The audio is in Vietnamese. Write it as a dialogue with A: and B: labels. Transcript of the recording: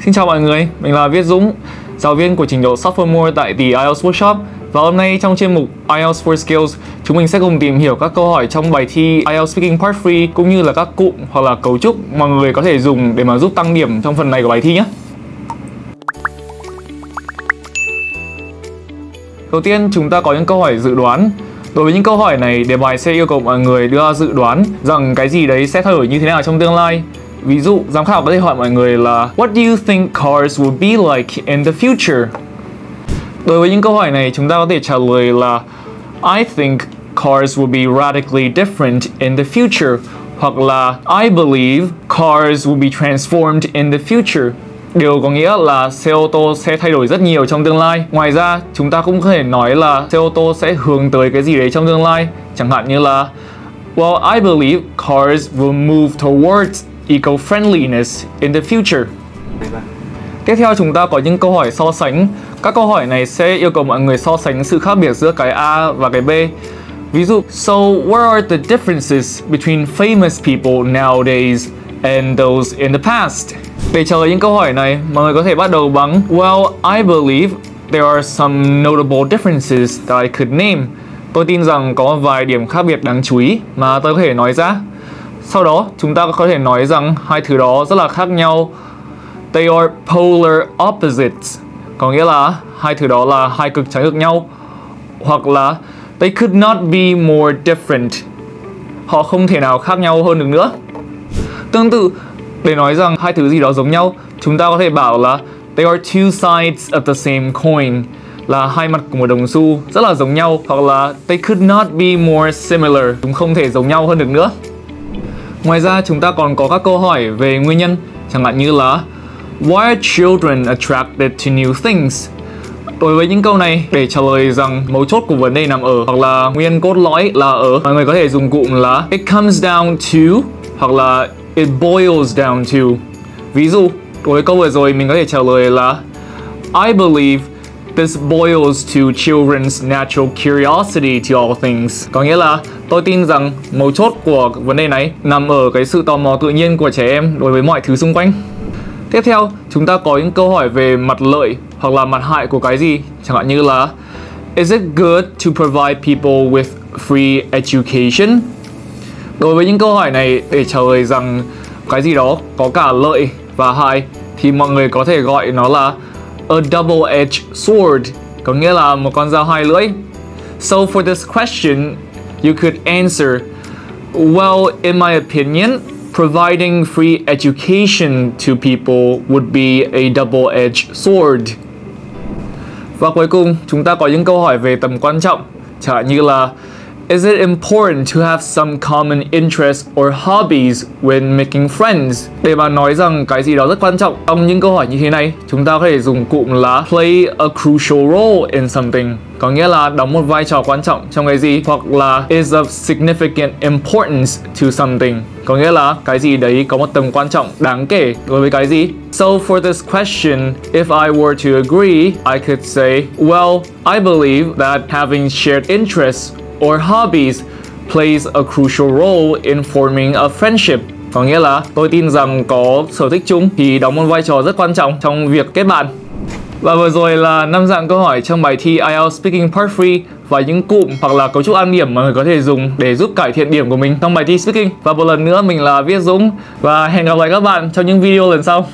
A: Xin chào mọi người, mình là Viết Dũng, giáo viên của trình độ Sophomore tại TheIELTS Workshop. Và hôm nay trong chuyên mục IELTS for Skills, chúng mình sẽ cùng tìm hiểu các câu hỏi trong bài thi IELTS Speaking Part 3 cũng như là các cụm hoặc là cấu trúc mà mọi người có thể dùng để mà giúp tăng điểm trong phần này của bài thi nhé. Đầu tiên chúng ta có những câu hỏi dự đoán. Đối với những câu hỏi này, đề bài sẽ yêu cầu mọi người đưa ra dự đoán rằng cái gì đấy sẽ thay đổi như thế nào trong tương lai. Ví dụ, giám khảo có thể hỏi mọi người là What do you think cars will be like in the future? Đối với những câu hỏi này, chúng ta có thể trả lời là I think cars will be radically different in the future. Hoặc là I believe cars will be transformed in the future. Điều có nghĩa là xe ô tô sẽ thay đổi rất nhiều trong tương lai. Ngoài ra, chúng ta cũng có thể nói là xe ô tô sẽ hướng tới cái gì đấy trong tương lai. Chẳng hạn như là Well, I believe cars will move towards eco-friendliness in the future. Tiếp theo chúng ta có những câu hỏi so sánh. Các câu hỏi này sẽ yêu cầu mọi người so sánh sự khác biệt giữa cái A và cái B. Ví dụ, So, what are the differences between famous people nowadays and those in the past? Để trả lời những câu hỏi này, mọi người có thể bắt đầu bằng Well, I believe there are some notable differences that I could name. Tôi tin rằng có vài điểm khác biệt đáng chú ý mà tôi có thể nói ra. Sau đó, chúng ta có thể nói rằng hai thứ đó rất là khác nhau. They are polar opposites. Có nghĩa là hai thứ đó là hai cực trái ngược nhau. Hoặc là They could not be more different. Họ không thể nào khác nhau hơn được nữa. Tương tự, để nói rằng hai thứ gì đó giống nhau, chúng ta có thể bảo là They are two sides of the same coin. Là hai mặt của một đồng xu rất là giống nhau. Hoặc là They could not be more similar. Chúng không thể giống nhau hơn được nữa. Ngoài ra, chúng ta còn có các câu hỏi về nguyên nhân. Chẳng hạn như là Why are children attracted to new things? Đối với những câu này, để trả lời rằng mấu chốt của vấn đề nằm ở hoặc là nguyên cốt lõi là ở, mọi người có thể dùng cụm là It comes down to hoặc là It boils down to. Ví dụ, đối với câu vừa rồi mình có thể trả lời là I believe this boils to children's natural curiosity to all things. Có nghĩa là tôi tin rằng mấu chốt của vấn đề này nằm ở cái sự tò mò tự nhiên của trẻ em đối với mọi thứ xung quanh. Tiếp theo, chúng ta có những câu hỏi về mặt lợi hoặc là mặt hại của cái gì. Chẳng hạn như là Is it good to provide people with free education? Đối với những câu hỏi này, để trả lời rằng cái gì đó có cả lợi và hại thì mọi người có thể gọi nó là a double-edged sword, có nghĩa là một con dao hai lưỡi. So for this question, you could answer, well, in my opinion, providing free education to people would be a double-edged sword. Và cuối cùng, chúng ta có những câu hỏi về tầm quan trọng, chẳng hạn như là Is it important to have some common interests or hobbies when making friends? Để mà nói rằng cái gì đó rất quan trọng trong những câu hỏi như thế này, chúng ta có thể dùng cụm là play a crucial role in something. Có nghĩa là đóng một vai trò quan trọng trong cái gì, hoặc là is of significant importance to something. Có nghĩa là cái gì đấy có một tầm quan trọng đáng kể đối với cái gì. So for this question, if I were to agree, I could say, well, I believe that having shared interests or hobbies plays a crucial role in forming a friendship. Có nghĩa là tôi tin rằng có sở thích chung thì đóng một vai trò rất quan trọng trong việc kết bạn. Và vừa rồi là 5 dạng câu hỏi trong bài thi IELTS Speaking Part 3 và những cụm hoặc là cấu trúc ăn điểm mà người có thể dùng để giúp cải thiện điểm của mình trong bài thi Speaking. Và một lần nữa mình là Viết Dũng và hẹn gặp lại các bạn trong những video lần sau.